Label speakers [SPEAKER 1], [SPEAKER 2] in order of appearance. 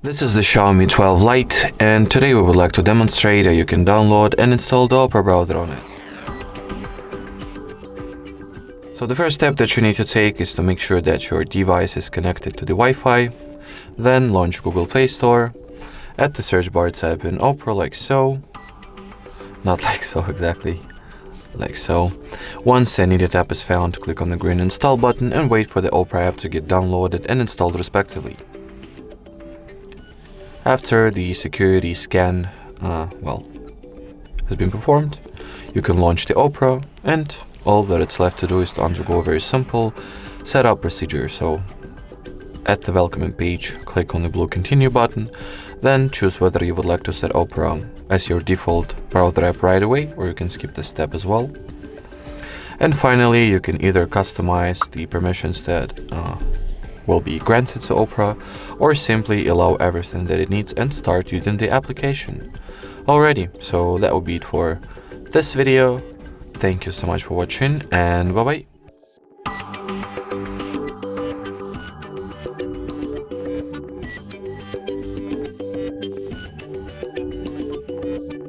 [SPEAKER 1] This is the Xiaomi 12 Lite, and today we would like to demonstrate how you can download and install the Opera browser on it. So the first step that you need to take is to make sure that your device is connected to the Wi-Fi. Then launch Google Play Store. At the search bar type in Opera like so. Not like so exactly. Like so. Once the needed app is found, click on the green install button and wait for the Opera app to get downloaded and installed respectively. After the security scan has been performed, you can launch the Opera, and all that it's left to do is to undergo a very simple setup procedure. So at the welcoming page, click on the blue continue button, then choose whether you would like to set Opera as your default browser app right away, or you can skip this step as well. And finally, you can either customize the permissions that will be granted to Opera, or simply allow everything that it needs and start using the application. Alrighty, so that will be it for this video. Thank you so much for watching, and bye bye.